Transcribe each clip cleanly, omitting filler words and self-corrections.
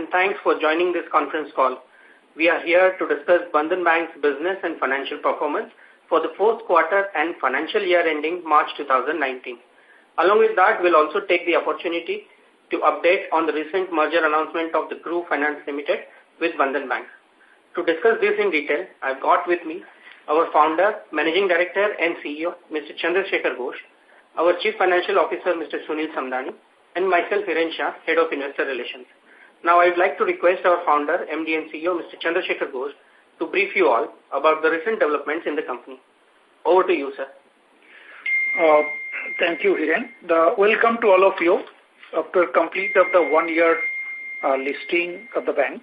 and thanks for joining this conference call. We are here to discuss Bandhan Bank's business and financial performance for the fourth quarter and financial year ending March 2019. Along with that, we'll also take the opportunity to update on the recent merger announcement of the Group Finance Limited with Bandhan Bank. To discuss this in detail, I've got with me our founder, Managing Director and CEO, Mr. Chandrasekhar Ghosh, our Chief Financial Officer, Mr. Sunil Samdani, and myself, Hiren Shah, Head of Investor Relations. Now, I'd like to request our founder, MD and CEO, Mr. Chandrasekhar Ghosh, to brief you all about the recent developments in the company. Over to you, sir. Thank you, Hiren. Welcome to all of you after complete of the 1 year listing of the bank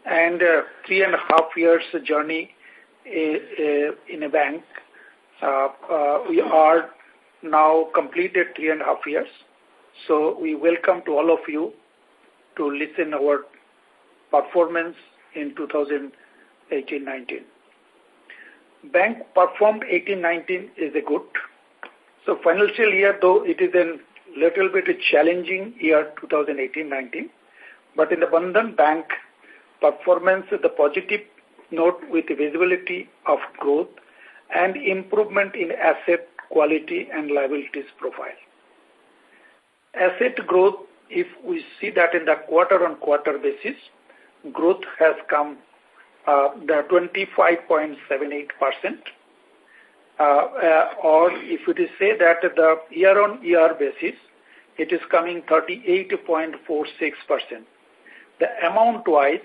and 3.5 years journey in a bank. We are now completed 3.5 years. So we welcome to all of you to listen our performance in 2018-19. Bank performed 18-19 is a good. So financial year, though it is a little bit a challenging year 2018-19, but in the Bandhan Bank performance is the positive note with the visibility of growth and improvement in asset quality and liabilities profile. Asset growth, if we see that in the quarter-on-quarter basis, growth has come the 25.78%. Or if it is say that the year-on-year basis, it is coming 38.46%. The amount-wise,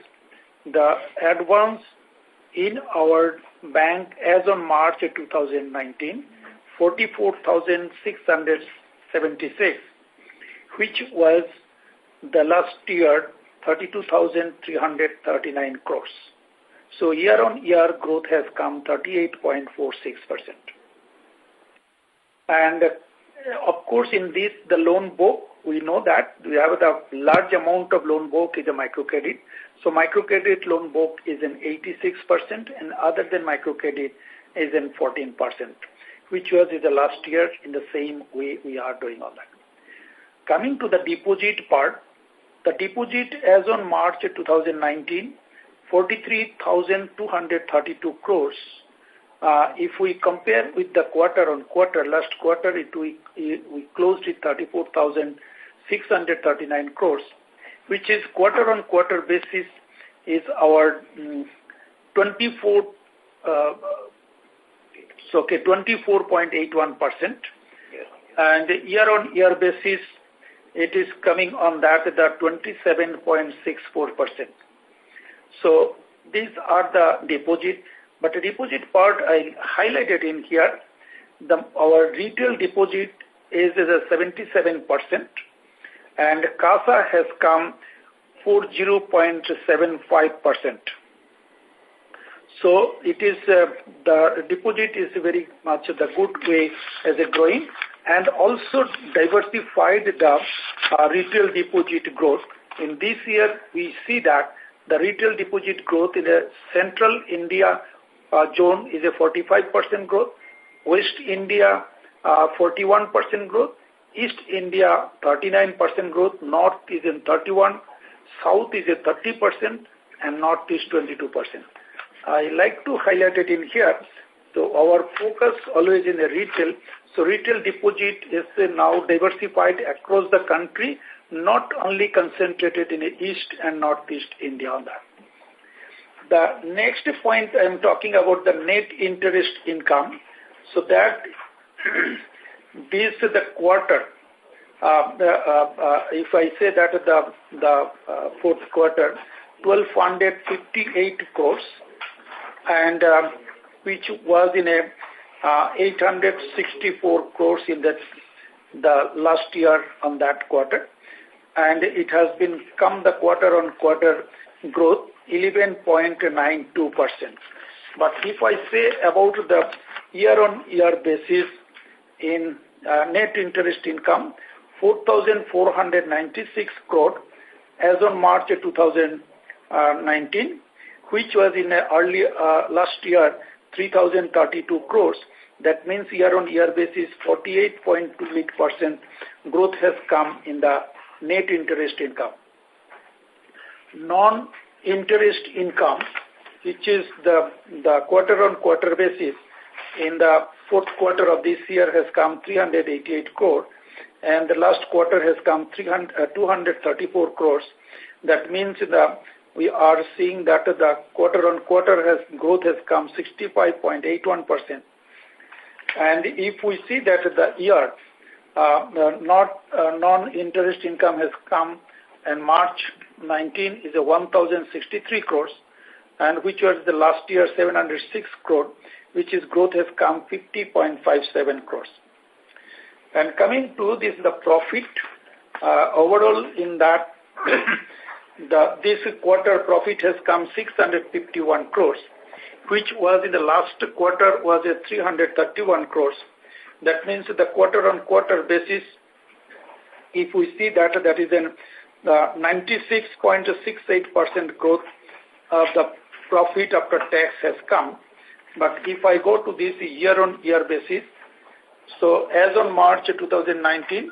the advance in our bank as on March 2019, 44,676, which was the last year 32,339 crores. So year-on-year growth has come 38.46%. And of course, in this, the loan book, we know that we have the large amount of loan book is a microcredit. So microcredit loan book is in 86% and other than microcredit is in 14%, which was in the last year in the same way we are doing all that. Coming to the deposit part, the deposit as on March 2019, 43,232 crores. If we compare with the quarter-on-quarter, last quarter we closed with 34,639 crores, which is quarter-on-quarter basis is our 24.81%. And year-on-year basis, it is coming on that 27.64%. So these are the deposit, but the deposit part I highlighted in here. Our retail deposit is at 77%, and CASA has come 40.75%. So it is the deposit is very much the good way as a growing, and also diversified the retail deposit growth. In this year, we see that the retail deposit growth in the central India zone is a 45% growth, West India 41% growth, East India 39% growth, North is in 31%, South is at 30%, and Northeast 22%. I like to highlight it in here. So our focus always in the retail. So retail deposit is now diversified across the country, not only concentrated in the East and Northeast India on that. The next point I am talking about the net interest income. So that this is the quarter. If I say that the fourth quarter, 1,258 crores, and which was in a 864 crores in the last year on that quarter, and it has been come the quarter-on-quarter growth 11.92%. But if I say about the year-on-year basis in net interest income, 4,496 crore as on March 2019, which was in early last year 3,032 crores. That means year-on-year basis 48.28% growth has come in the net interest income. non-interest income, which is the quarter-on-quarter basis, in the fourth quarter of this year has come 388 crore, and the last quarter has come 234 crores. That means we are seeing that the quarter-on-quarter growth has come 65.81%. And if we see that the year, non-interest income has come in March 19 is 1,063 crores, and which was the last year 706 crore, which is growth has come 50.57 crores. And coming to this, the profit overall in that this quarter profit has come 651 crores, which was in the last quarter was 331 crores. That means the quarter-on-quarter basis, if we see that is in 96.68% growth of the profit after tax has come. But if I go to this year-on-year basis, so as on March 2019,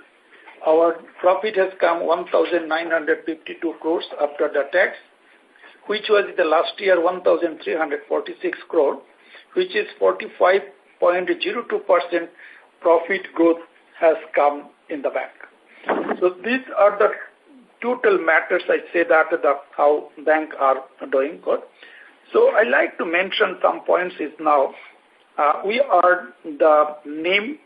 our profit has come 1,952 crores after the tax, which was the last year 1,346 crore, which is 45.02% profit growth has come in the bank. So these are the total matters I say that how bank are doing good. So I like to mention some points is now we are the NIM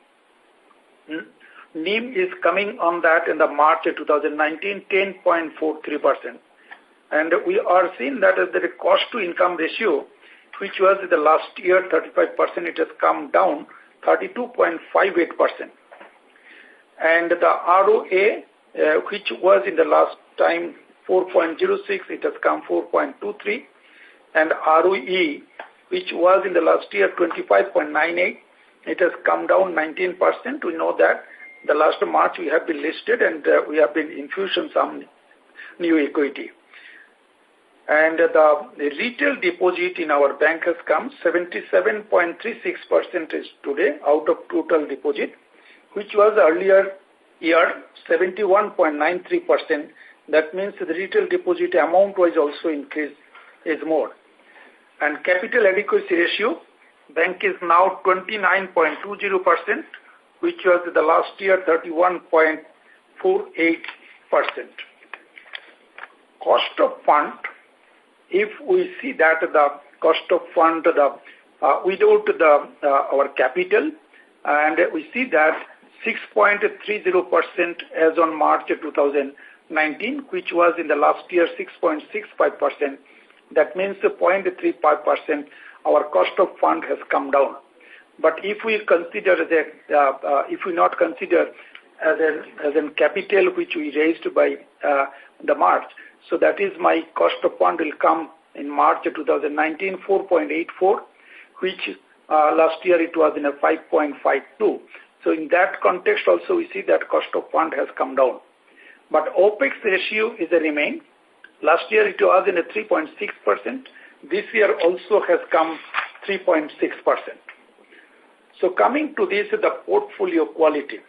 is coming on that in the March 2019 10.43%, and we are seeing that as the cost to income ratio, which was the last year 35%, it has come down 32.58%, and the ROA which was in the last time 4.06, it has come 4.23, and ROE, which was in the last year 25.98, it has come down 19%. We know that the last March we have been listed and we have been infusing some new equity. And the retail deposit in our bank has come 77.36% is today out of total deposit, which was earlier year 71.93%. That means the retail deposit amount was also increased is more. And capital adequacy ratio, bank is now 29.20%, which was the last year 31.48%. Cost of fund, if we see that the cost of fund without our capital, and we see that 6.30% as on March 2019, which was in the last year 6.65%. That means 0.35% our cost of fund has come down. But if we consider that, if we not consider as an capital which we raised by the March, so that is my cost of fund will come in March 2019 4.84, which last year it was in a 5.52. So in that context also we see that cost of fund has come down. But OPEX ratio is a remain. Last year it was in a 3.6%. This year also has come 3.6%. So coming to this, the portfolio quality.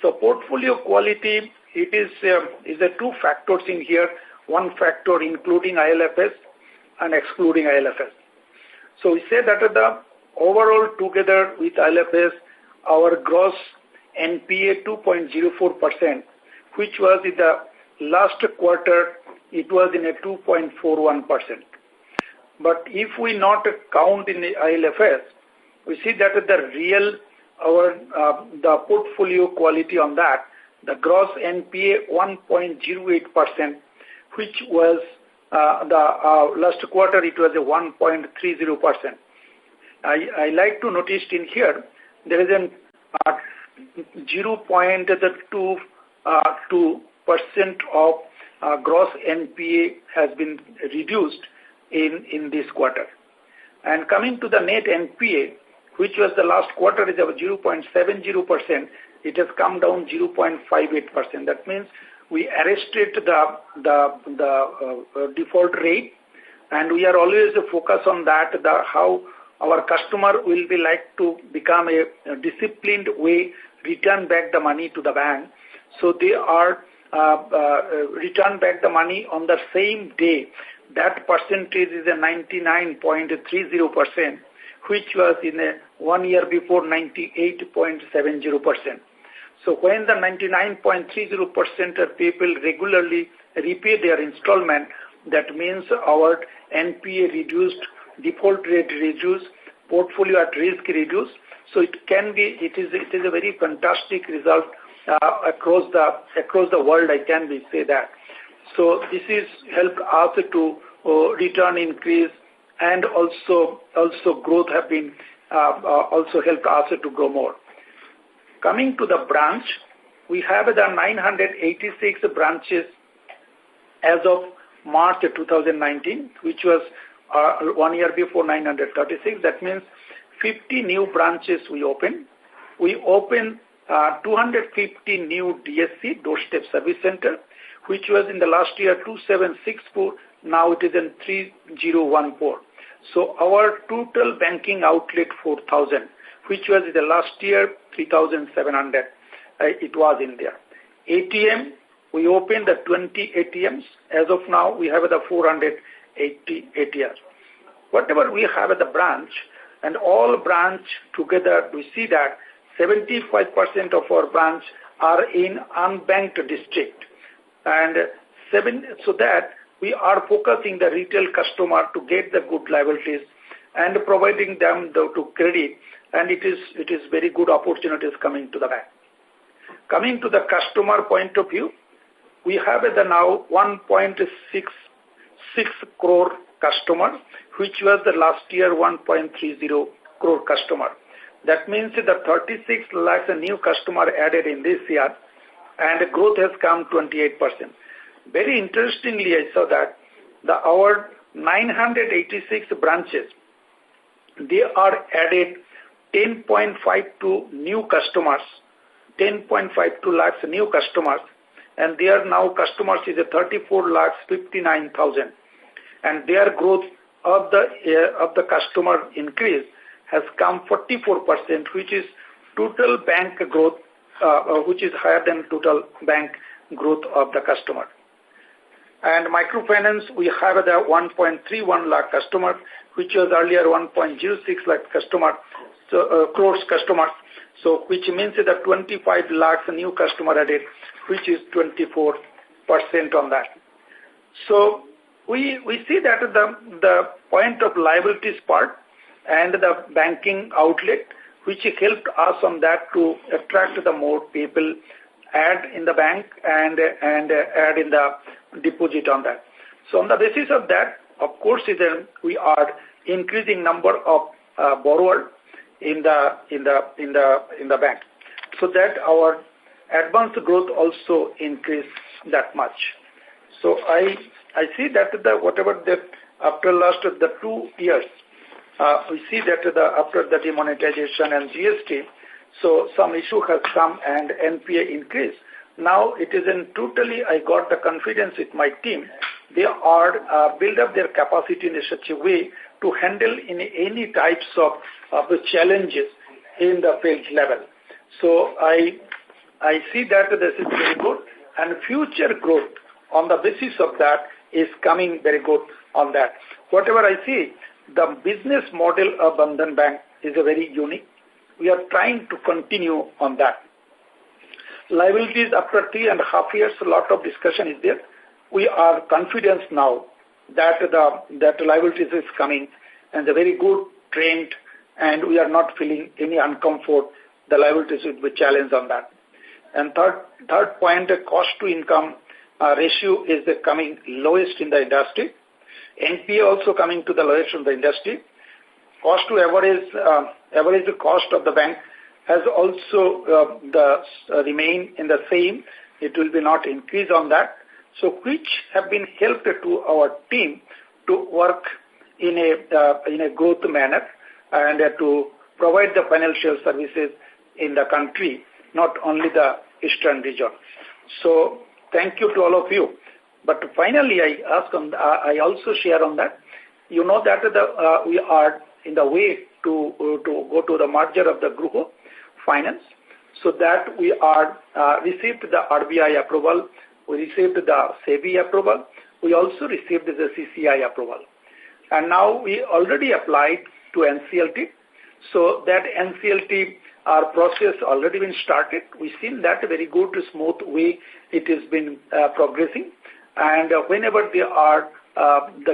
So portfolio quality, it is a two factors in here. One factor including ILFS and excluding ILFS. So we say that the overall together with ILFS, our gross NPA 2.04%, which was in the last quarter, it was in a 2.41%. But if we not count in the ILFS, we see that the real the portfolio quality on that, the gross NPA 1.08%, which was the last quarter it was a 1.30%. I like to notice in here there is a 0.22% of gross NPA has been reduced in this quarter. And coming to the net NPA, which was the last quarter is of 0.70%, it has come down 0.58%. That means we arrested the default rate, and we are always focused on that, how our customer will be like to become a disciplined way, return back the money to the bank. So they are return back the money on the same day, that percentage is a 99.30%, which was in a 1 year before 98.70%. So when the 99.30% of people regularly repay their installment, that means our NPA reduced, default rate reduced, portfolio at risk reduced. So it is a very fantastic result across the world. I can say that. So this is helped us to return increase, and also growth have been also helped us to grow more. Coming to the branch, we have the 986 branches as of March 2019, which was 1 year before 936. That means 50 new branches we opened. We opened 250 new DSC, Doorstep Service Center, which was in the last year 2764. Now it is in 3014. So our total banking outlet 4,000, which was in the last year 3,700. It was in there. ATM, we opened the 20 ATMs. As of now, we have the 480 ATMs. Whatever we have at the branch, and all branch together, we see that 75% of our branch are in unbanked district, and so that we are focusing the retail customer to get the good liabilities and providing them to credit, and it is very good opportunities coming to the bank. Coming to the customer point of view, we have now 1.66 crore customer, which was the last year 1.30 crore customer. That means the 36 lakhs new customer added in this year, and growth has come 28%. Very interestingly, I saw that our 986 branches, they are added 10.52 new customers, 10.52 lakhs new customers, and their now customers is 34 lakhs 59,000, and their growth of the customer increase has come 44%, which is total bank growth, which is higher than total bank growth of the customer. And microfinance, we have the 1.31 lakh customer, which was earlier 1.06 lakh customer, crores customer. So which means that 25 lakhs new customer added, which is 24% on that. So we see that the point of liabilities part and the banking outlet, which helped us on that to attract the more people, add in the bank and add in the deposit on that. So on the basis of that, of course, then we are increasing number of borrowers in the bank, so that our advance growth also increased that much. So I see that after last of the 2 years, we see that after the demonetization and GST, so some issue has come and NPA increase. Now it is in totally, I got the confidence with my team. They are build up their capacity in such a way to handle in any types of the challenges in the field level. So I see that this is very good, and future growth on the basis of that is coming very good on that. Whatever I see, the business model of Bandhan Bank is a very unique. We are trying to continue on that. Liabilities after 3.5 years, a lot of discussion is there. We are confident now that the liabilities is coming and a very good trend, and we are not feeling any uncomfort. The liabilities will be challenged on that. And third point, the cost to income ratio is coming lowest in the industry. NPA also coming to the lowest in the industry. Cost to average cost of the bank has also remain in the same. It will be not increase on that. So which have been helped to our team to work in a growth manner and to provide the financial services in the country, not only the eastern region. So thank you to all of you. But finally, I also share on that. You know that we are in the way to go to the merger of the Grupo Finance, so that we are received the RBI approval we received the SEBI approval. We also received the CCI approval. And now we already applied to NCLT. So that NCLT, our process already been started. We've seen that very good, smooth way it has been progressing. And whenever they are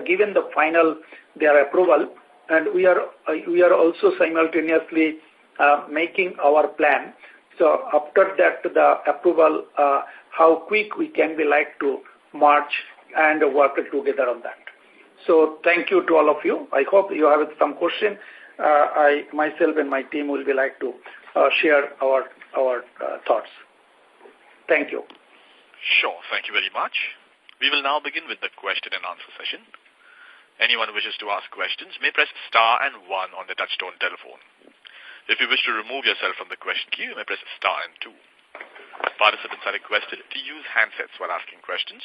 given the final their approval, and we are also simultaneously making our plan. So after that, the approval, how quick we can be like to march and work together on that. So thank you to all of you. I hope you have some question. Myself and my team will be like to share our thoughts. Thank you. Sure. Thank you very much. We will now begin with the question and answer session. Anyone who wishes to ask questions may press star and 1 on the touchtone telephone. If you wish to remove yourself from the question queue, you may press star and 2. Participants are requested to use handsets while asking questions.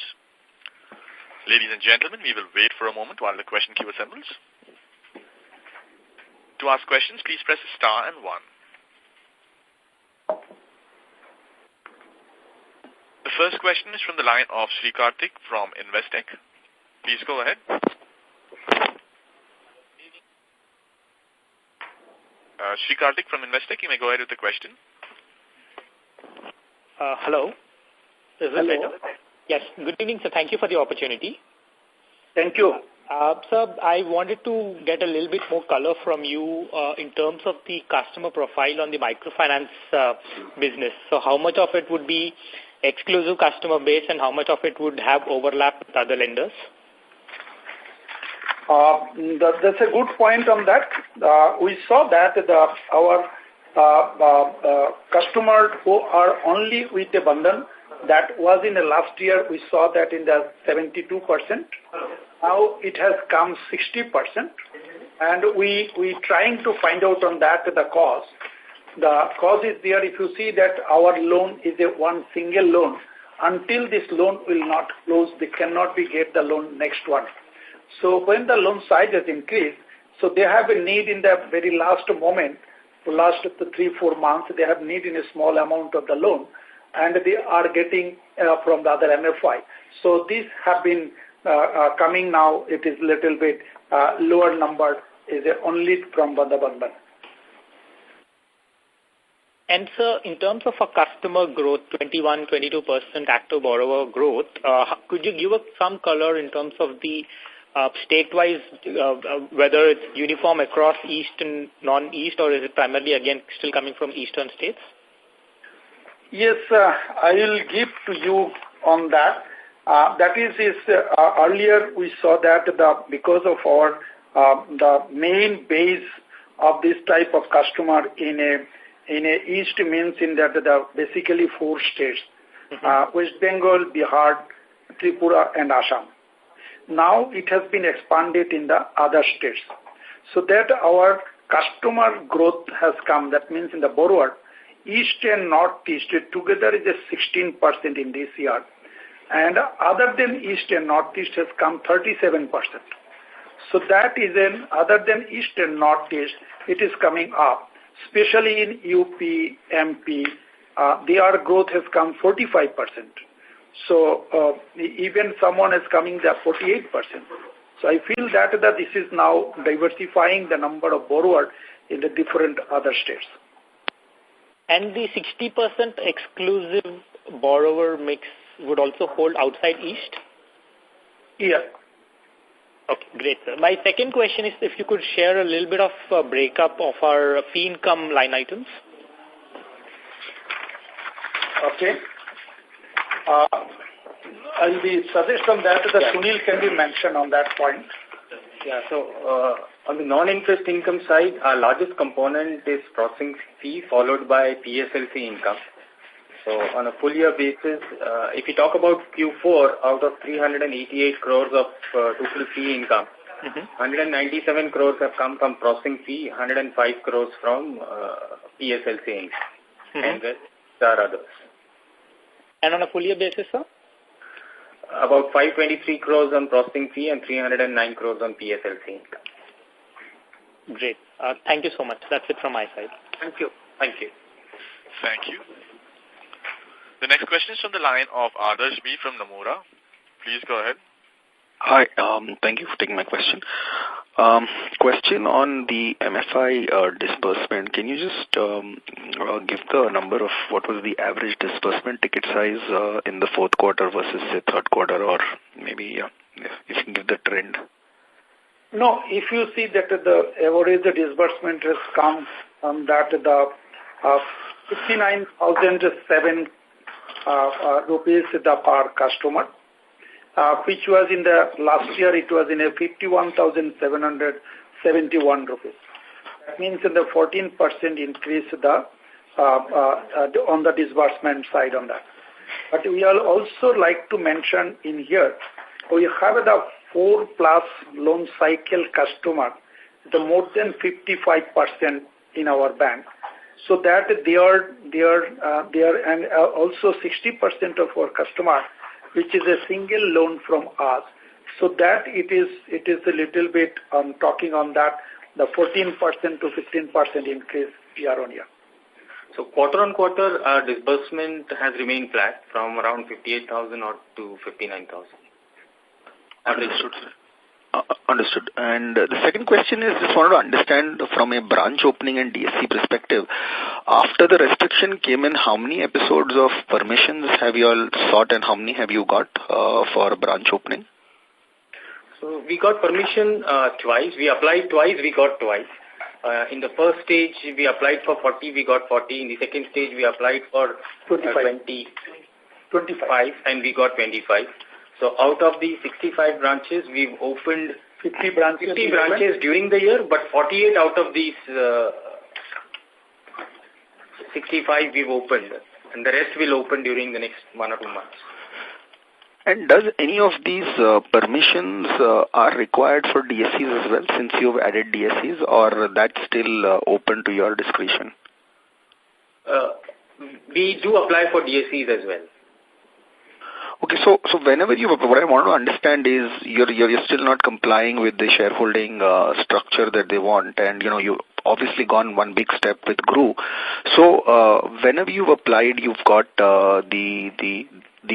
Ladies and gentlemen, we will wait for a moment while the question queue assembles. To ask questions, please press star and 1. The first question is from the line of Sri Karthik from Investec. Please go ahead. Sri Karthik from Investec, you may go ahead with the question. Hello. Is this better? Yes. Good evening, sir. Thank you for the opportunity. Thank you. Sir, I wanted to get a little bit more color from you in terms of the customer profile on the microfinance business. So how much of it would be exclusive customer base and how much of it would have overlap with other lenders? That's a good point on that. We saw that our customers who are only with the Bandhan, that was in the last year, we saw that in the 72%. Now it has come 60%. And we trying to find out on that the cause. The cause is there. If you see that our loan is a one single loan, until this loan will not close, they cannot be get the loan next one. So when the loan size has increased, so they have a need in the very last moment, the last 3-4 months, they have need in a small amount of the loan, and they are getting from the other MFI. So these have been coming now. It is little bit lower number is only from the Bandhan. And sir, in terms of a customer growth, 21-22% active borrower growth, could you give us some color in terms of the state-wise, whether it's uniform across East and non-East, or is it primarily, again, still coming from Eastern states? Yes, I will give to you on that. That is earlier we saw that because of our the main base of this type of customer in a East means in that the basically 4 states, West Bengal, Bihar, Tripura, and Assam. Now it has been expanded in the other states. So that our customer growth has come. That means in the borrower, East and Northeast together is a 16% in this year. And other than East and Northeast has come 37%. So that is other than East and Northeast, it is coming up. Especially in UP, MP, their growth has come 45%. So even someone is coming there 48%. So I feel that this is now diversifying the number of borrowers in the different other states. And the 60% exclusive borrower mix would also hold outside East? Yeah. Okay, great, sir. My second question is if you could share a little bit of a breakup of our fee income line items. Okay. I'll be suggest on that Sunil can be mentioned on that point. Yeah, so on the non-interest income side, our largest component is processing fee followed by PSLC income. So on a full year basis, if you talk about Q4, out of 388 crores of total fee income, 197 crores have come from processing fee, 105 crores from PSLC income, and there are others. And on a full year basis, sir? About 523 crores on processing fee and 309 crores on PSLC income. Great. Thank you so much. That's it from my side. Thank you. Thank you. Thank you. The next question is from the line of Adarsh B from Nomura. Please go ahead. Hi, thank you for taking my question. Question on the MFI disbursement. Can you just give the number of what was the average disbursement ticket size in the fourth quarter versus the third quarter, or maybe if you can give the trend? No, if you see that the average disbursement has come from that the 59,007 rupees per customer, which was in the last year it was in a 51,771 rupees. That means in the 14% increase on the disbursement side on that. But we will also like to mention in here, we have the 4+ loan cycle customer, the more than 55% in our bank. So that they are and also 60% of our customer, which is a single loan from us. So that it is a little bit talking on that, the 14% to 15% increase year on year. So quarter on quarter, our disbursement has remained flat from around 58,000 or to 59,000. Understood, sir. Understood. And the second question is, just wanted to understand from a branch opening and DSC perspective, after the restriction came in, how many episodes of permissions have you all sought and how many have you got for branch opening? So we got permission twice. We applied twice, we got twice. In the first stage, we applied for 40, we got 40. In the second stage, we applied for 25, and we got 25. So out of the 65 branches, we've opened 50 branches during the year, but 48 out of these 65 we've opened, and the rest will open during the next 1 or 2 months. And does any of these permissions are required for DSCs as well, since you've added DSCs, or that's still open to your discretion? We do apply for DSCs as well. Okay, so whenever what I want to understand is you're still not complying with the shareholding structure that they want, and you obviously gone one big step with GRU. So whenever you've applied, you've got the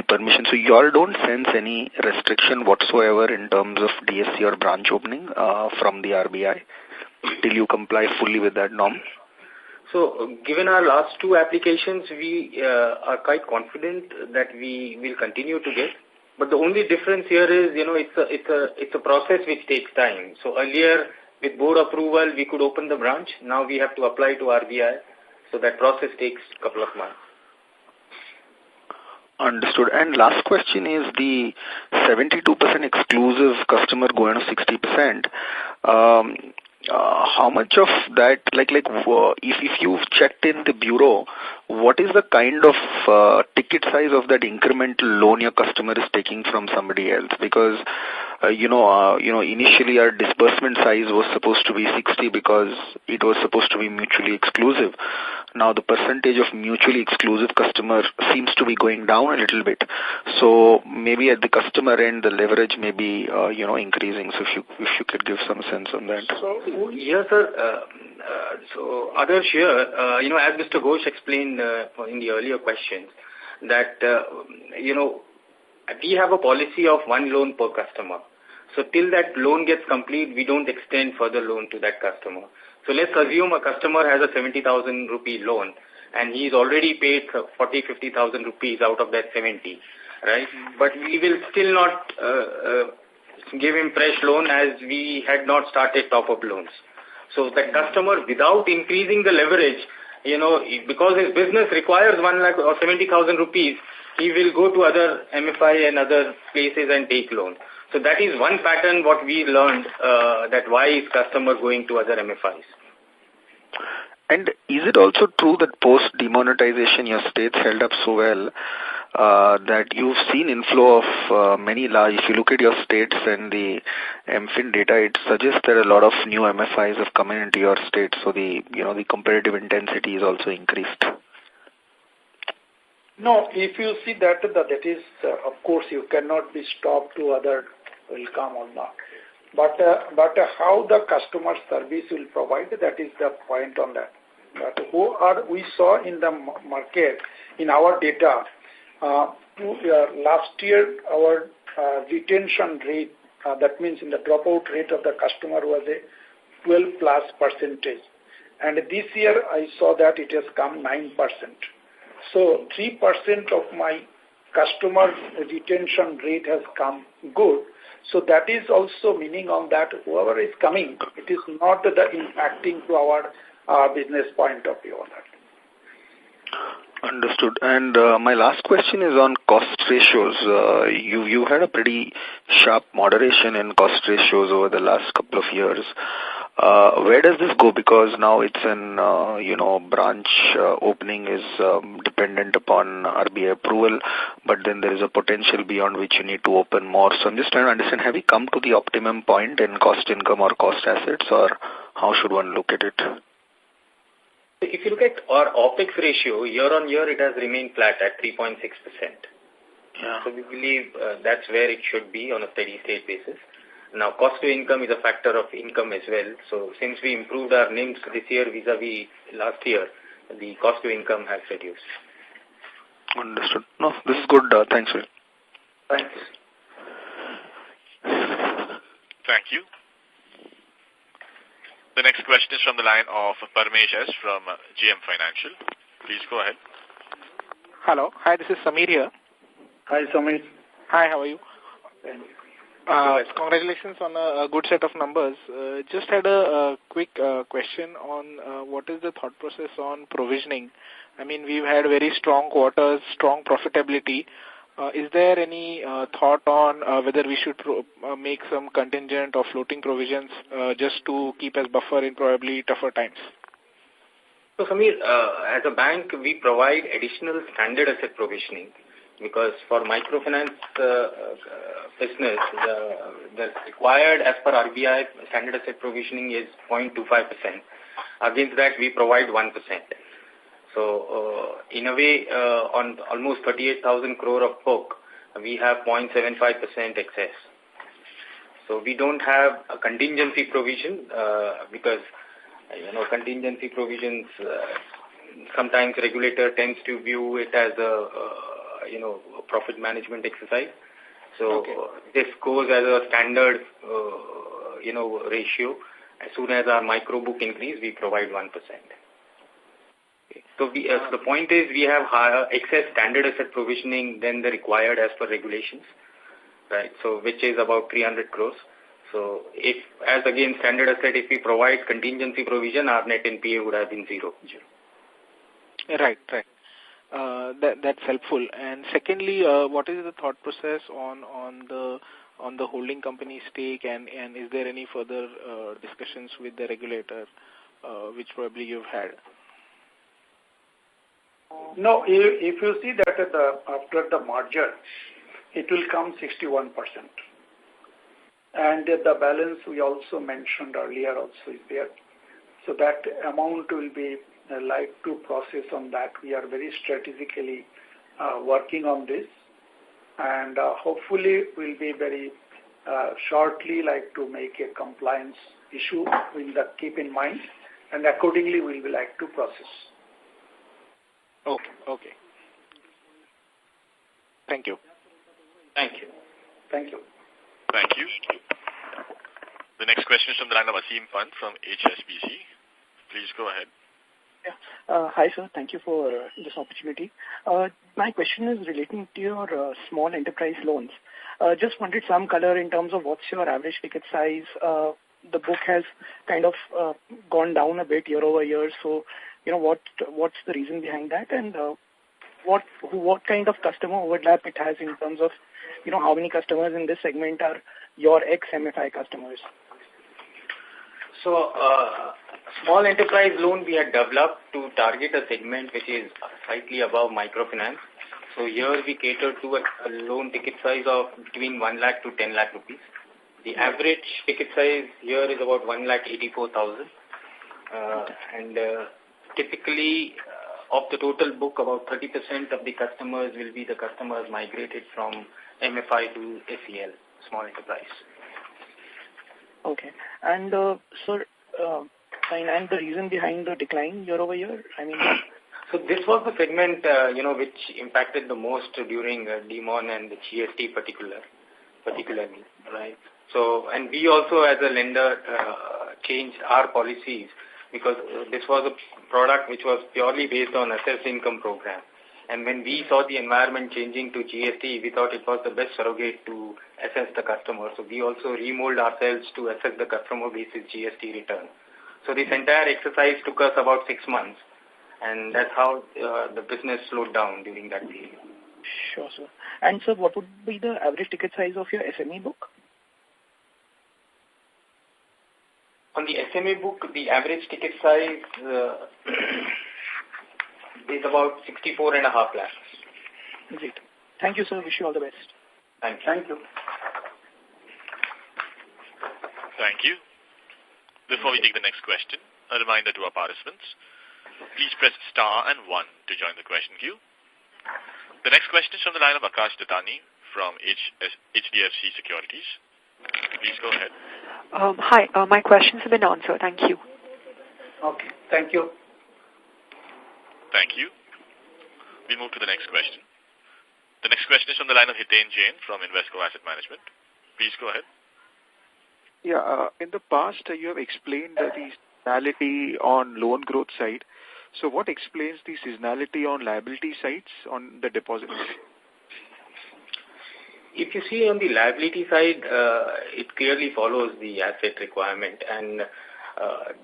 permission. So you all don't sense any restriction whatsoever in terms of DSC or branch opening from the RBI till you comply fully with that norm? So, given our last 2 applications, we are quite confident that we will continue to get. But the only difference here is, it's a process which takes time. So earlier, with board approval, we could open the branch. Now we have to apply to RBI. So that process takes a couple of months. Understood. And last question is the 72% exclusive customer going to 60%. How much of that, if you've checked in the bureau, what is the kind of ticket size of that incremental loan your customer is taking from somebody else? Because, initially our disbursement size was supposed to be 60 because it was supposed to be mutually exclusive. Now the percentage of mutually exclusive customer seems to be going down a little bit. So maybe at the customer end, the leverage may be, increasing. So if you could give some sense on that. So, yes, sir. So, Adarsh here, as Mr. Ghosh explained in the earlier questions, that, we have a policy of 1 loan per customer. So, till that loan gets complete, we don't extend further loan to that customer. So, let's assume a customer has a 70,000 rupee loan and he's already paid 40,000-50,000 rupees out of that 70, right? But we will still not give him fresh loan as we had not started top-up loans. So the customer, without increasing the leverage, because his business requires 1 lakh or 70,000 rupees, he will go to other MFI and other places and take loan. So that is one pattern what we learned, that why is customer going to other MFIs. And is it also true that post demonetization your states held up so well that you've seen inflow of many large, if you look at your states and the MFIN data, it suggests that a lot of new MFIs have come into your state, so the competitive intensity is also increased. No, if you see that is, of course, you cannot be stopped to other will come or not. But how the customer service will provide, that is the point on that. But we saw in the market, in our data, last year our retention rate, that means in the dropout rate of the customer was a 12+%. And this year I saw that it has come 9%. So 3% of my customer retention rate has come good. So that is also meaning on that whoever is coming, it is not the impacting to our business point of view on that. Understood. And my last question is on cost ratios. You had a pretty sharp moderation in cost ratios over the last couple of years. Where does this go? Because now it's an, branch opening is dependent upon RBI approval, but then there is a potential beyond which you need to open more. So I'm just trying to understand, have we come to the optimum point in cost income or cost assets, or how should one look at it? If you look at our OPEX ratio, year on year, it has remained flat at 3.6%. Yeah. So we believe that's where it should be on a steady state basis. Now, cost to income is a factor of income as well. So since we improved our NIMs this year vis-a-vis last year, the cost to income has reduced. Understood. No, this is good. Thanks, Will. Thanks. Thank you. The next question is from the line of Parmesh S. from GM Financial. Please go ahead. Hello. Hi, this is Samir here. Hi, Samir. Hi, how are you? Congratulations on a good set of numbers. Just had a quick question on what is the thought process on provisioning. I mean, we've had very strong quarters, strong profitability. Is there any thought on whether we should make some contingent or floating provisions just to keep as buffer in probably tougher times? So, Samir, as a bank, we provide additional standard asset provisioning because for microfinance business, the required as per RBI standard asset provisioning is 0.25%. Against that, we provide 1%. So, in a way, on almost 38,000 crore of book, we have 0.75% excess. So, we don't have a contingency provision because, contingency provisions, sometimes regulator tends to view it as a profit management exercise. So, this goes as a standard, ratio. As soon as our micro book increase, we provide 1%. So the point is we have higher excess standard asset provisioning than the required as per regulations, right? So which is about 300 crores. So if, as again standard asset, if we provide contingency provision, our net NPA would have been zero. Right. That's helpful. And secondly, what is the thought process on the holding company stake, and is there any further discussions with the regulator, which probably you've had? No, if you see that after the merger, it will come 61%. And the balance we also mentioned earlier also is there. So that amount will be like to process on that. We are very strategically working on this. And hopefully we'll be very shortly like to make a compliance issue with that keep in mind. And accordingly we'll be like to process. Okay. Thank you. Thank you. The next question is from the line of Asim Pant from HSBC. Please go ahead. Yeah. Hi, sir. Thank you for this opportunity. My question is relating to your small enterprise loans. Just wanted some color in terms of what's your average ticket size. The book has kind of gone down a bit year over year. So, what's the reason behind that, and what kind of customer overlap it has in terms of, how many customers in this segment are your ex-MFI customers? So, small enterprise loan we had developed to target a segment which is slightly above microfinance. So here we cater to a loan ticket size of between 1 lakh to 10 lakh rupees. The average ticket size here is about 1,84,000. And typically, of the total book, about 30% of the customers will be the customers migrated from MFI to SEL, small enterprise. Okay. And, sir, and the reason behind the decline year over year? I mean, So this was the segment, which impacted the most during DeMon and the GST particularly, right? So, and we also as a lender changed our policies because this was a product which was purely based on assessed income program. And when we saw the environment changing to GST, we thought it was the best surrogate to assess the customer. So we also remold ourselves to assess the customer basis GST return. So this entire exercise took us about 6 months. And that's how the business slowed down during that period. Sure, sir. And sir, what would be the average ticket size of your SME book? On the SME book, the average ticket size is about 64.5 lakhs. Great. Thank you, sir. Wish you all the best. Thank you. Thank you. Before we take the next question, a reminder to our participants. Please press star and 1 to join the question queue. The next question is from the line of Akash Datani from HDFC Securities. Please go ahead. Hi, my questions have been answered. Thank you. Okay, thank you. Thank you. We move to the next question. The next question is from the line of Hiten Jain from Invesco Asset Management. Please go ahead. Yeah, in the past, you have explained the seasonality on loan growth side. So what explains the seasonality on liability sides on the deposits? If you see on the liability side, it clearly follows the asset requirement. And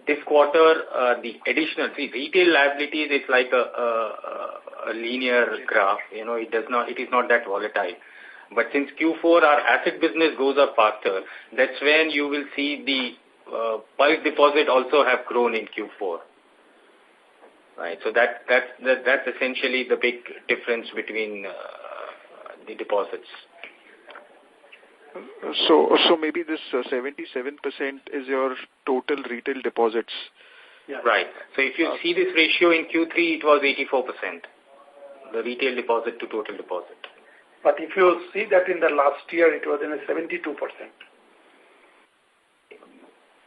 this quarter, the additional, retail liabilities is like a linear graph. It is not that volatile. But since Q4, our asset business goes up faster, that's when you will see the bulk deposit also have grown in Q4. Right, so that's essentially the big difference between the deposits. So maybe this 77% is your total retail deposits. Yeah. Right. So if you see this ratio in Q3, it was 84%, the retail deposit to total deposit. But if you see that in the last year, it was in a 72%.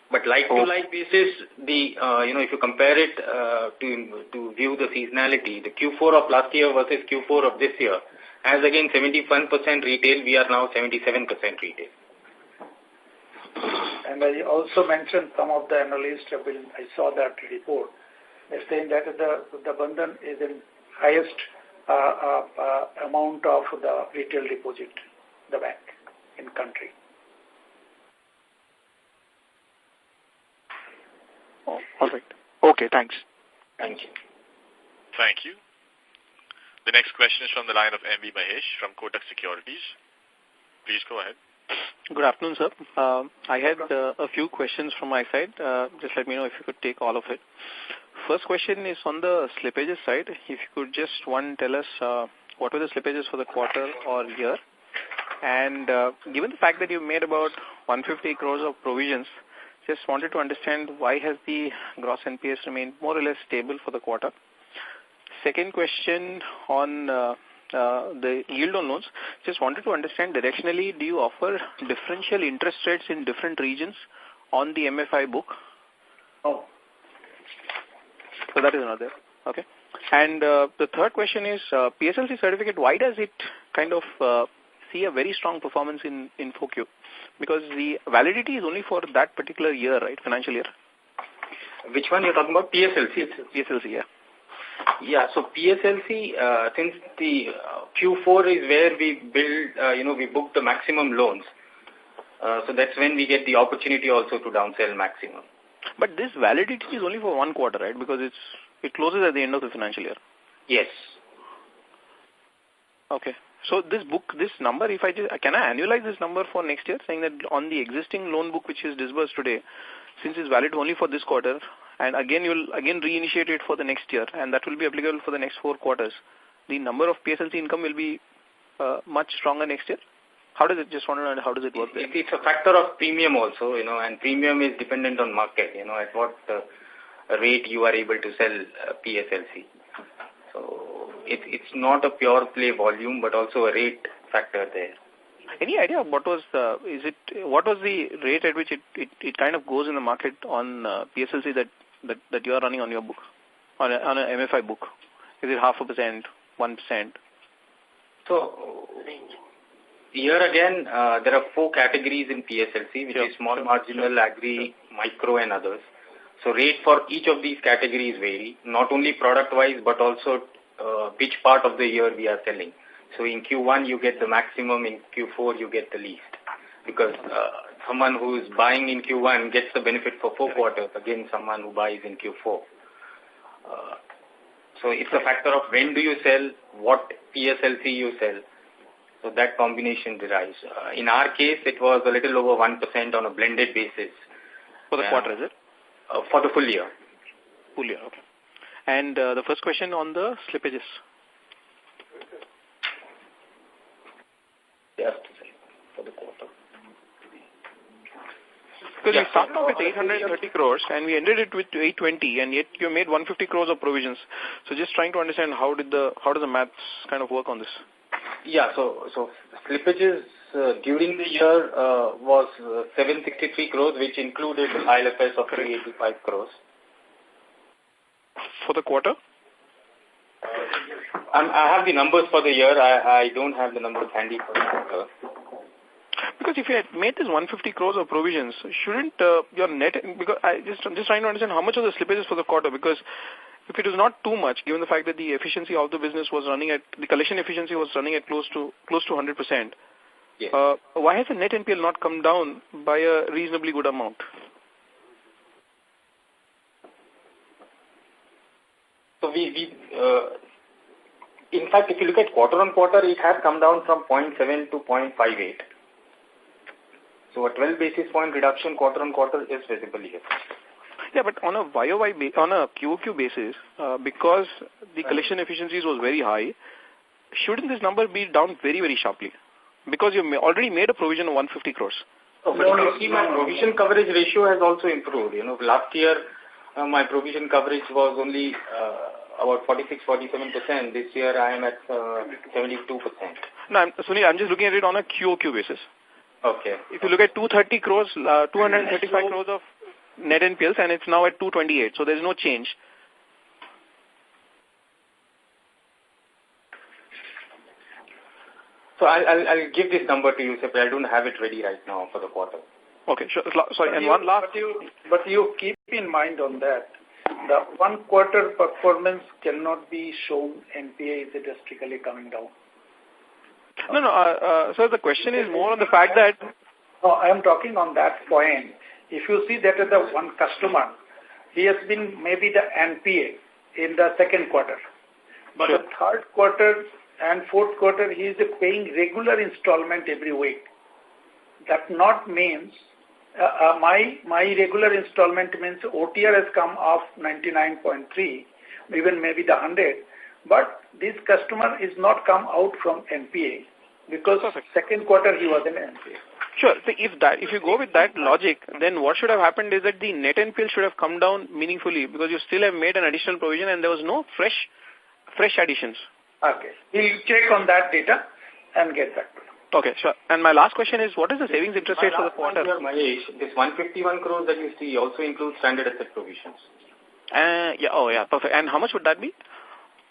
But like-to-like basis, if you compare it to view the seasonality, the Q4 of last year versus Q4 of this year, as again 71% retail, we are now 77% retail. And I also mentioned some of the analysts, I saw that report, they're saying that the Bandhan is in highest amount of the retail deposit, the bank in country. Oh, all right. Okay, thanks. Thank you. Thank you. The next question is from the line of M.B. Mahesh from Kotak Securities. Please go ahead. Good afternoon, sir. I had a few questions from my side. Just let me know if you could take all of it. First question is on the slippages side. If you could just, tell us what were the slippages for the quarter or year. And given the fact that you made about 150 crores of provisions, just wanted to understand why has the gross NPS remained more or less stable for the quarter. Second question on the yield on loans. Just wanted to understand directionally, do you offer differential interest rates in different regions on the MFI book? Oh. So that is another. Okay. And the third question is PSLC certificate. Why does it kind of see a very strong performance in 4Q? Because the validity is only for that particular year, right? Financial year. Which one you're talking about? PSLC? PSLC, yeah. Yeah, so PSLC, since the Q4 is where we build, we book the maximum loans. So that's when we get the opportunity also to downsell maximum. But this validity is only for 1 quarter, right? Because it closes at the end of the financial year. Yes. Okay. So this number, can I annualize this number for next year, saying that on the existing loan book which is disbursed today, since it's valid only for this quarter, and again you'll reinitiate it for the next year, and that will be applicable for the next 4 quarters, the number of PSLC income will be much stronger next year? How does it, just want to know how does it work there? It's a factor of premium also, and premium is dependent on market, at what rate you are able to sell PSLC. So it's not a pure play volume, but also a rate factor there. Any idea what was the rate at which it kind of goes in the market on PSLC that you are running on your book, on a MFI book? Is it 0.5%, 1%? So, here again, there are 4 categories in PSLC, which is small, marginal, agri, micro, and others. So, rate for each of these categories vary, not only product-wise, but also which part of the year we are selling. So, in Q1, you get the maximum, in Q4, you get the least. Because someone who is buying in Q1 gets the benefit for 4 quarters, again, someone who buys in Q4. So, it's a factor of when do you sell, what PSLC you sell. So, that combination derives. In our case, it was a little over 1% on a blended basis. For the quarter, is it? For the full year. Full year, okay. And the first question on the slippages. Yes, for the quarter. Because we started off with 830 crores and we ended it with 820, and yet you made 150 crores of provisions. So just trying to understand how does the maths kind of work on this? Yeah, so slippages during the year was 763 crores, which included ILFS of 385 crores. For the quarter? I have the numbers for the year. I don't have the numbers handy for the quarter. Because if you had made this 150 crores of provisions, shouldn't your net, because I'm just trying to understand how much of the slippages for the quarter, because if it is not too much, given the fact that the efficiency of the business was running at, the collection efficiency was running at close to 100%, yes. Why has the net NPL not come down by a reasonably good amount? So in fact, if you look at quarter on quarter, it has come down from 0.7 to 0.58. So a 12 basis point reduction quarter on quarter is visible here. Yeah, but on a on a QOQ basis, because the collection efficiencies was very high, shouldn't this number be down very, very sharply? Because you already made a provision of 150 crores. Oh, but you see, my provision coverage ratio has also improved. You know, last year my provision coverage was only about 46-47%. This year I am at 72%. No, Sunil, I'm just looking at it on a QOQ basis. Okay. If you look at 230 crores, 235 crores of net NPLs, and it's now at 228. So there's no change. So I'll give this number to you, but I don't have it ready right now for the quarter. Okay, sure. Sorry, and one last. But you keep in mind on that, the 1 quarter performance cannot be shown NPA is drastically coming down. No. So the question is more on the fact that. No, I am talking on that point. If you see that the one customer, he has been maybe the NPA in the 2nd quarter. But sure. The 3rd quarter and 4th quarter, he is paying regular installment every week. That not means my regular installment means OTR has come off 99.3, even maybe the 100. But this customer is not come out from NPA because Perfect. 2nd quarter he was in NPA. Sure. So if you go with that logic, then what should have happened is that the net NPL should have come down meaningfully because you still have made an additional provision and there was no fresh additions. Okay. We'll check on that data and get back to you. Okay, sure. And my last question is, what is the savings interest rate for the quarter? This 151 crores that you see also includes standard asset provisions. Yeah, perfect. And how much would that be?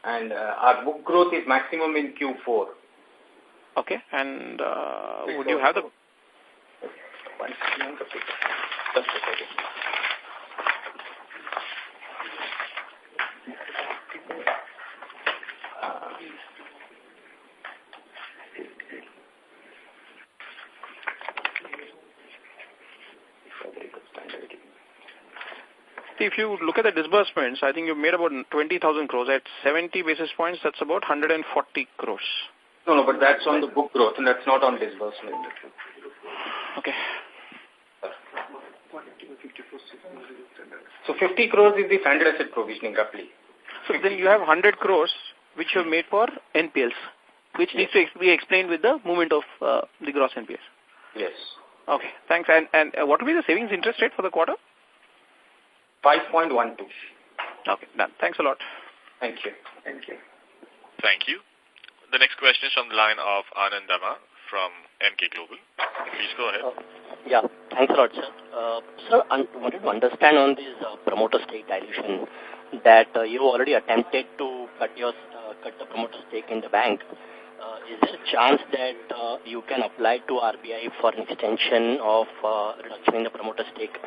And our book growth is maximum in Q4. Okay, and would you have the... Just a second. See, if you look at the disbursements, I think you've made about 20,000 crores. At 70 basis points, that's about 140 crores. No, but that's on the book growth, and that's not on disbursement. Okay. So 50 crores is the standard asset provisioning, roughly. So then you have 100 crores, which you have made for NPLs, which needs to be explained with the movement of the gross NPLs. Yes. Okay, thanks. And what will be the savings interest rate for the quarter? 5.12. Okay, done. Thanks a lot. Thank you. Thank you. The next question is from the line of Anand Dama from MK Global. Please go ahead. Yeah, thanks a lot, sir. Sir, I wanted to understand on this promoter stake dilution. that you already attempted to cut the promoter stake in the bank. Is there a chance that you can apply to RBI for an extension of reduction in the promoter stake?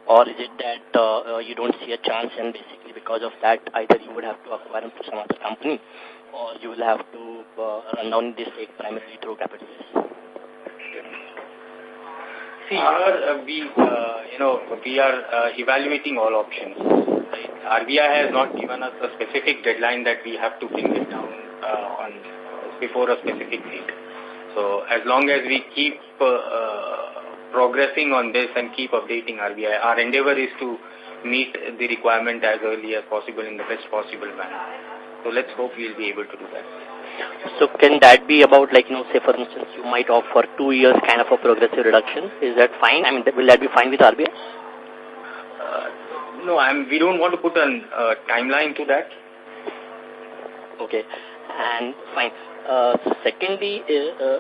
Or is it that you don't see a chance and basically because of that either you would have to acquire into some other company or you will have to run down this stake primarily through capital raise? See, here we are evaluating all options. Right? RBI has not given us a specific deadline that we have to bring it down before a specific date. So as long as we keep progressing on this and keep updating RBI, our endeavor is to meet the requirement as early as possible in the best possible manner. So let's hope we'll be able to do that. So can that be about, like, say for instance, you might offer 2 years kind of a progressive reduction? Is that fine? I mean, will that be fine with RBI? No, we don't want to put a timeline to that. Okay, and fine. Secondly,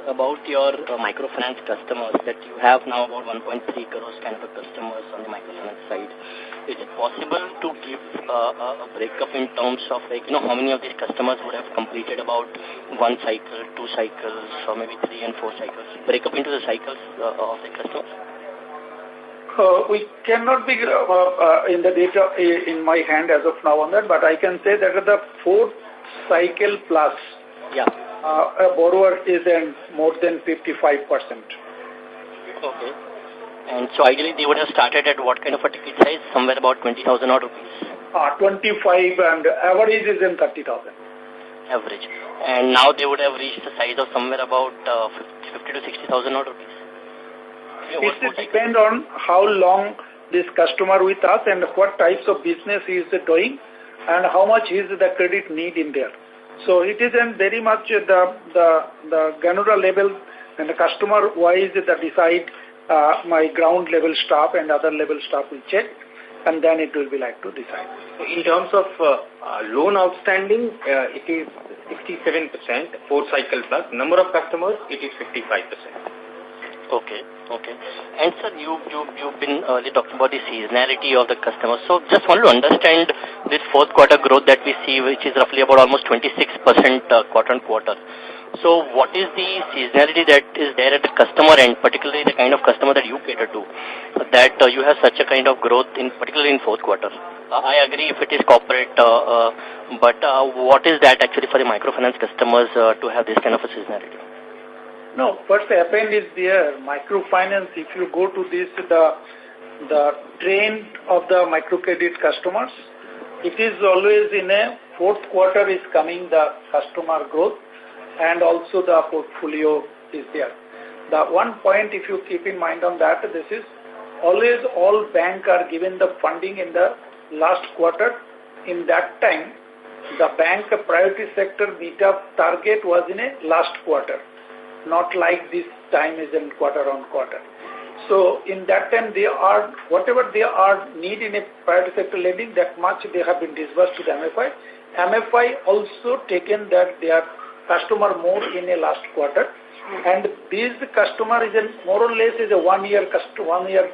about your microfinance customers, that you have now about 1.3 crores kind of a customers on the microfinance side. Is it possible to give a breakup in terms of, like, how many of these customers would have completed about 1 cycle, 2 cycles, or maybe 3 and 4 cycles? Breakup into the cycles of the customers? We cannot be in the data in my hand as of now on that, but I can say that the 4th cycle plus, a borrower is in more than 55%. Okay. And so ideally they would have started at what kind of a ticket size? Somewhere about 20,000 odd rupees? 25 and average is in 30,000. Average. And now they would have reached the size of somewhere about 50 to 60,000 odd rupees? It depends on how long this customer with us and what types of business he is doing and how much is the credit need in there. So it isn't very much the granular level and the customer wise that decide my ground level staff and other level staff will check, and then it will be like to decide. So in terms of loan outstanding, it is 67%, 4 cycle plus. Number of customers, it is 55%. Okay. And sir, you've been talking about the seasonality of the customers. So just want to understand this 4th quarter growth that we see, which is roughly about almost 26% quarter on quarter. So what is the seasonality that is there at the customer end, particularly the kind of customer that you cater to, that you have such a kind of growth particularly in 4th quarter? I agree if it is corporate, but what is that actually for the microfinance customers to have this kind of a seasonality? No, what's happened is there, microfinance, if you go to this, the trend of the microcredit customers, it is always in a 4th quarter is coming the customer growth and also the portfolio is there. The one point if you keep in mind on that, this is always all bank are given the funding in the last quarter. In that time, the bank priority sector meetup target was in a last quarter. Not like this time is in quarter on quarter. So in that time, they are, whatever they are need in a private sector lending, that much they have been disbursed to the MFI. MFI also taken that their customer more in a last quarter. And this customer is more or less is a 1 year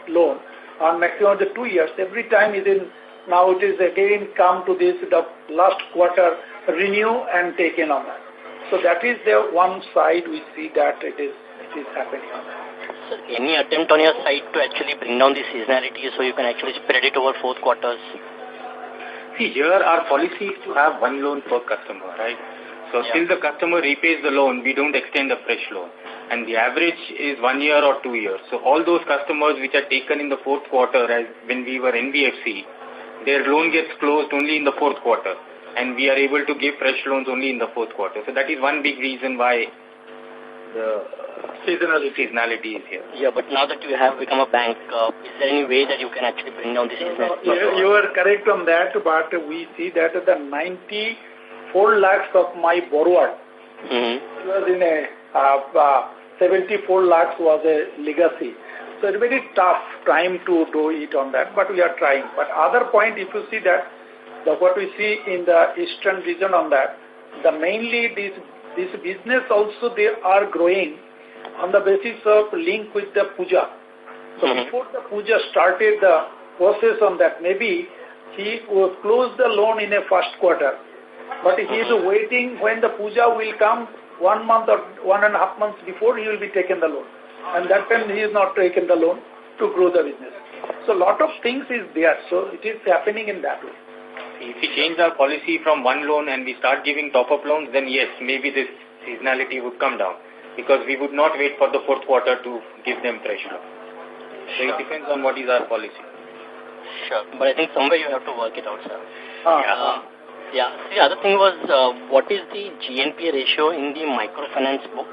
loan on maximum of the 2 years. Every time is in, now it is again come to this, the last quarter renew and taken on that. So that is the one side we see that it is happening on that. So any attempt on your side to actually bring down the seasonality so you can actually spread it over 4th quarters? See, here our policy is to have 1 loan per customer, right? So till the customer repays the loan, we don't extend a fresh loan. And the average is 1 year or 2 years. So all those customers which are taken in the 4th quarter, as when we were NBFC, their loan gets closed only in the 4th quarter. And we are able to give fresh loans only in the 4th quarter. So that is one big reason why the seasonality is here. Yeah, but now that you have become a bank, is there any way that you can actually bring down the seasonality? You are correct on that, but we see that the 94 lakhs of my borrower was in a 74 lakhs was a legacy. So it's a very tough time to do it on that, but we are trying. But other point, if you see that, what we see in the eastern region on that, the mainly this business also they are growing on the basis of link with the puja. So before the puja started the process on that, maybe he will close the loan in a first quarter. But he is waiting when the puja will come 1 month or 1.5 months before he will be taken the loan. And that time he is not taken the loan to grow the business. So lot of things is there. So it is happening in that way. If we change our policy from one loan and we start giving top-up loans, then yes, maybe this seasonality would come down. Because we would not wait for the fourth quarter to give them fresh loan. So it depends on what is our policy. Sure. But I think somewhere you have to work it out, sir. Yeah. The other thing was, what is the GNPA ratio in the microfinance book?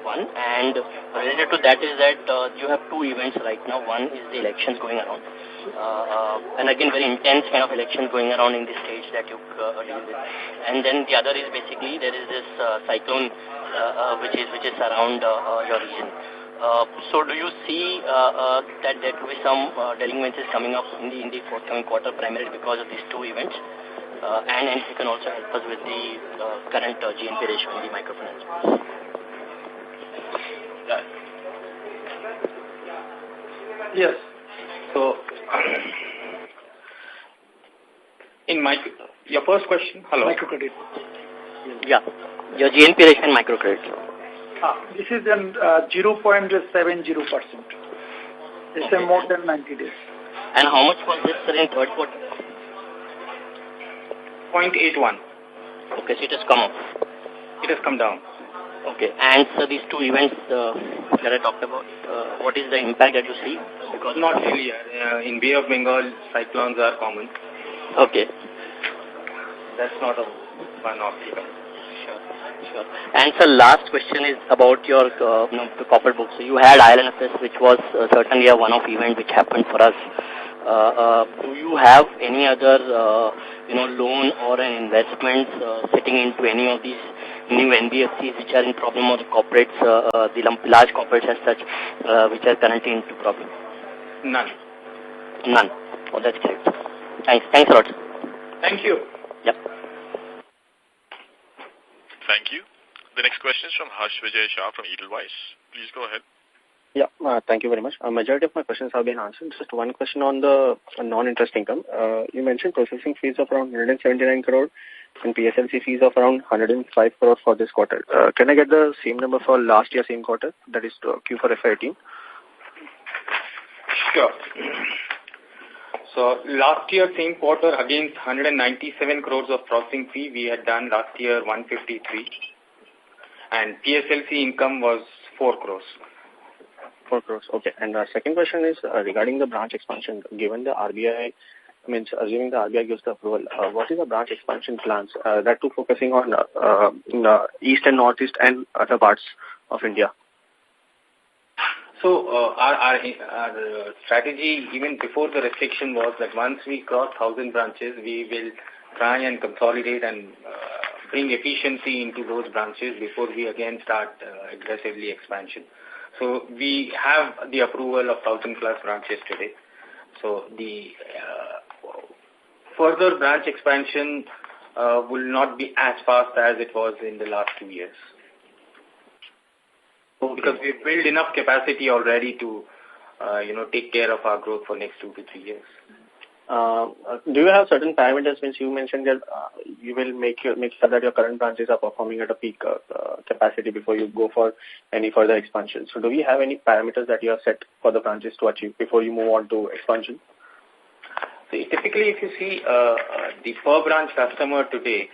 One. And related to that is that you have two events right now. One is the elections going around. And again, very intense kind of elections going around in the stage that you deal with. And then the other is basically there is this cyclone which is around your region. So do you see that there could be some delinquencies coming up in the forthcoming quarter primarily because of these two events? And if you can also help us with the current GNP ratio in the microfinance. Yes. So, in your first question, hello. Microcredit. Yeah, your GNP ratio in microcredit. This is 0.70%. It's more than 90 days. And how much was this in third quarter? 0.81. Okay, so it has come up. It has come down. Okay, and so these two events that I talked about, what is the impact that you see? Because not really. In Bay of Bengal, cyclones are common. Okay. That's not a one-off figure. Sure. And so last question is about your the corporate book. So you had ILNFS, which was certainly a one-off event which happened for us. Do you have any other loan or an investment sitting into any of these new NBFCs which are in problem, or the corporates, the large corporates as such, which are currently into problem? None. Oh, that's great. Thanks a lot. Thank you. Yep. Thank you. The next question is from Harsh Vijay Shah from Edelweiss. Please go ahead. Yeah, thank you very much. A majority of my questions have been answered. Just one question on the non-interest income. You mentioned processing fees of around 179 crore and PSLC fees of around 105 crore for this quarter. Can I get the same number for last year, same quarter? That is Q4 FY18. Sure. So last year, same quarter, against 197 crores of processing fee, we had done last year 153. And PSLC income was 4 crores. 4 crores, okay. And the second question is regarding the branch expansion. Given the RBI, assuming the RBI gives the approval, what is the branch expansion plans? That too focusing on east and northeast and other parts of India. So our strategy, even before the restriction, was that once we cross 1,000 branches, we will try and consolidate and bring efficiency into those branches before we again start aggressively expansion. So we have the approval of 1,000 plus branches today. So the further branch expansion will not be as fast as it was in the last 2 years. Because we've built enough capacity already to, take care of our growth for next 2 to 3 years. Do you have certain parameters? Since you mentioned that you will make sure that your current branches are performing at a peak capacity before you go for any further expansion. So do we have any parameters that you have set for the branches to achieve before you move on to expansion? So typically, if you see the per branch customer today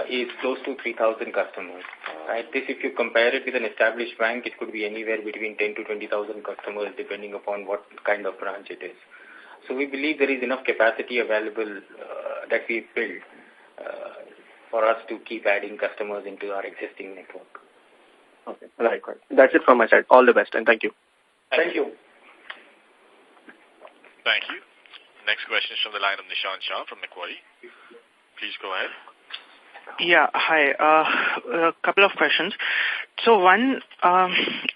is close to 3,000 customers. Right? This, if you compare it with an established bank, it could be anywhere between 10 to 20,000 customers, depending upon what kind of branch it is. So we believe there is enough capacity available that we build for us to keep adding customers into our existing network. Okay, right. That's it from my side. All the best, and thank you. Thank you. Thank you. Next question is from the line of Nishant Shah from Macquarie. Please go ahead. Yeah, hi. A couple of questions. So one,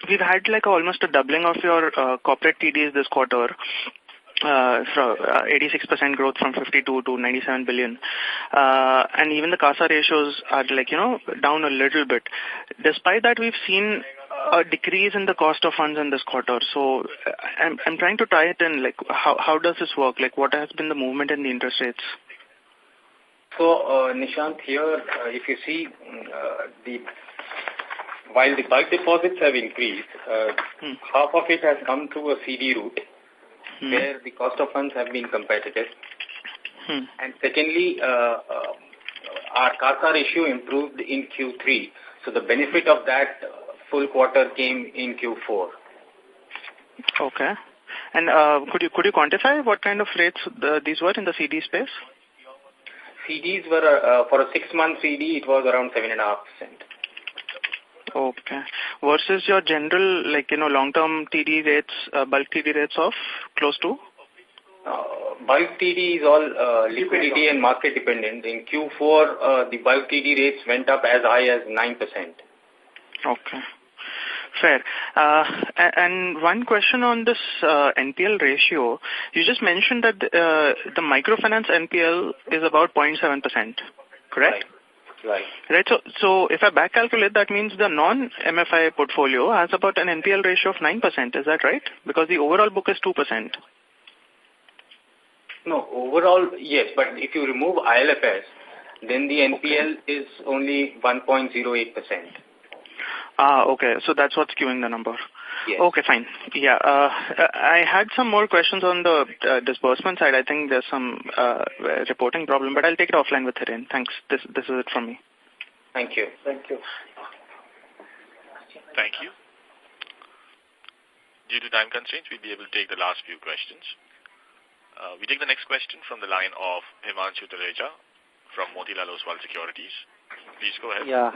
we've had almost a doubling of your corporate TDs this quarter. 86% growth from 52 to 97 billion. And even the CASA ratios are down a little bit. Despite that, we've seen a decrease in the cost of funds in this quarter. So I'm trying to tie it in, like how does this work? Like what has been the movement in the interest rates? So, Nishant, here, if you see, while the bulk deposits have increased, half of it has come through a CD route, where the cost of funds have been competitive. And secondly, our CASA ratio improved in Q3. So the benefit of that full quarter came in Q4. Okay. And could you quantify what kind of rates these were in the CD space? CDs were, for a 6-month CD, it was around 7.5%. Okay. Versus your general, long-term TD rates, bulk TD rates of close to? Bulk TD is all liquidity and market dependent. In Q4, the bulk TD rates went up as high as 9%. Okay. Fair. And one question on this NPL ratio. You just mentioned that the microfinance NPL is about 0.7%, correct? Right. Right. So if I back calculate, that means the non-MFI portfolio has about an NPL ratio of 9%. Is that right? Because the overall book is 2%. No, overall, yes. But if you remove ILFS, then the NPL is only 1.08%. Okay. So that's what's skewing the number. Yes. Okay, fine. Yeah. I had some more questions on the disbursement side. I think there's some reporting problem, but I'll take it offline with Hiren. Thanks. This is it from me. Thank you. Thank you. Thank you. Due to time constraints, we'll be able to take the last few questions. We take the next question from the line of Himanshu Tareja from Motilal Oswal Securities. Please go ahead. Yeah.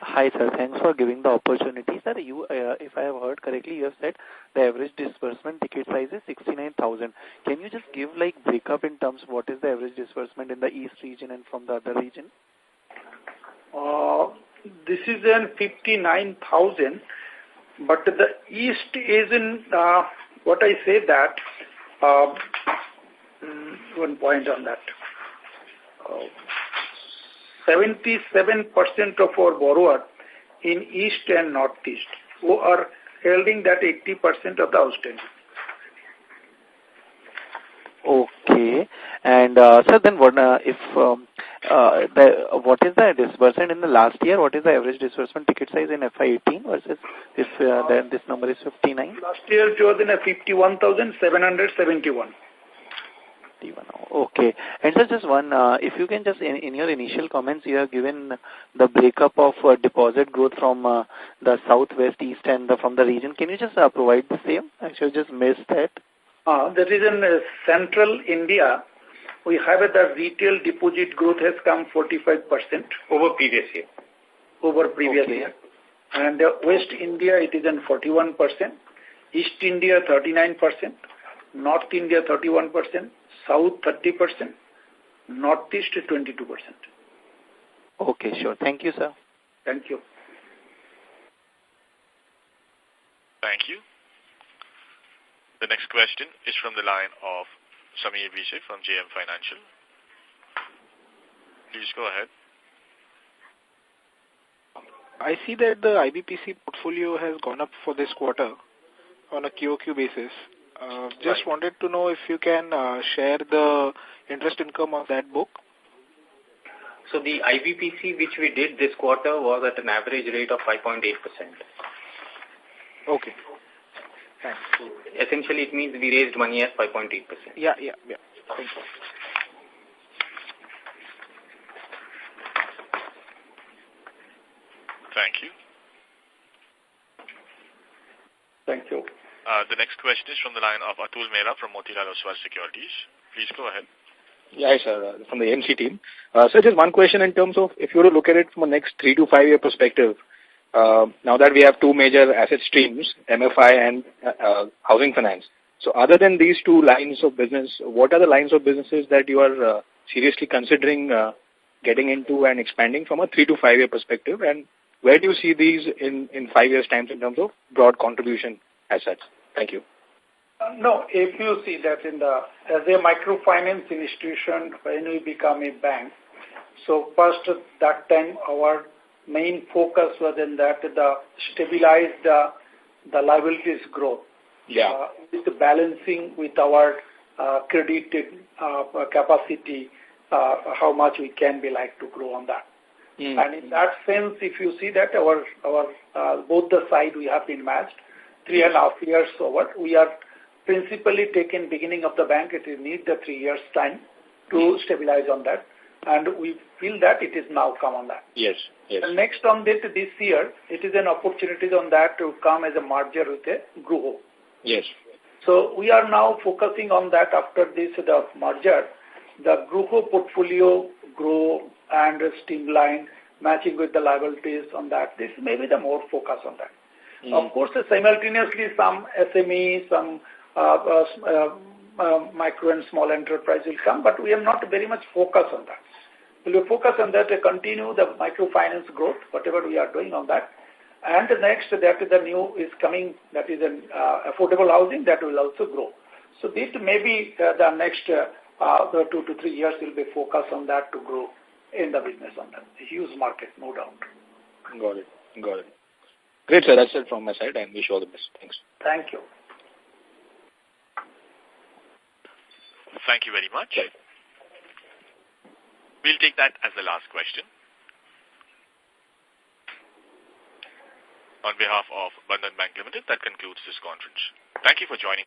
Hi, sir. Thanks for giving the opportunity. Sir, you, if I have heard correctly, you have said the average disbursement ticket size is 69,000. Can you just give breakup in terms of what is the average disbursement in the East region and from the other region? This is in 59,000, but the East is in, what I say that, one point on that. 77% of our borrowers in East and Northeast who are holding that 80% of the outstanding. Okay. And sir, then what what is the disbursement in the last year? What is the average disbursement ticket size in FY18 versus if then this number is 59? Last year it was in a 51,771. Okay. And sir, just one, if you can just, in your initial comments, you have given the breakup of deposit growth from the southwest, east, and from the region. Can you just provide the same? Actually, just missed that. That is in central India. We have the retail deposit growth has come 45%. Over previous year. Over previous year. And West India, it is in 41%. East India, 39%. North India, 31%. South, 30%. Northeast, 22%. Okay, sure. Thank you, sir. Thank you. Thank you. The next question is from the line of Sameer Vijay from JM Financial. Please go ahead. I see that the IBPC portfolio has gone up for this quarter on a QOQ basis. Just wanted to know if you can share the interest income of that book. So the IBPC which we did this quarter was at an average rate of 5.8%. Okay. Thanks. So essentially it means we raised money at 5.8%. Yeah. Thank you. Thank you. Thank you. The next question is from the line of Atul Mehra from Motilal Oswal Securities. Please go ahead. Yeah, sir, from the MC team. So just one question in terms of if you were to look at it from a next 3 to 5 year perspective, now that we have two major asset streams, MFI and housing finance. So other than these two lines of business, what are the lines of businesses that you are seriously considering getting into and expanding from a 3 to 5 year perspective? And where do you see these in 5 years' time in terms of broad contribution as such? Thank you. No, if you see that as a microfinance institution, when we become a bank, so first that time our main focus was in that the stabilize the liabilities growth. With the balancing with our credit capacity, how much we can be like to grow on that. And in that sense, if you see that our both the side we have been matched 3.5 years over, we are principally taken beginning of the bank. It need the 3 years time to stabilize on that, and we feel that it is now come on that. Yes. And next on this year, it is an opportunity on that to come as a merger with a Gruho. Yes. So we are now focusing on that after this the merger, the Gruho portfolio grow and streamline, matching with the liabilities on that. This may be the more focus on that. Of course, simultaneously some SME, some micro and small enterprise will come, but we are not very much focused on that. We will focus on that to continue the microfinance growth, whatever we are doing on that. And the next, that is the new is coming, that is an affordable housing that will also grow. So this may be the next the 2 to 3 years will be focused on that to grow in the business on that. A huge market, no doubt. Got it. Great, sir. That's it from my side, and wish you all the best. Thanks. Thank you. Thank you very much. We'll take that as the last question. On behalf of Bandhan Bank Limited, that concludes this conference. Thank you for joining.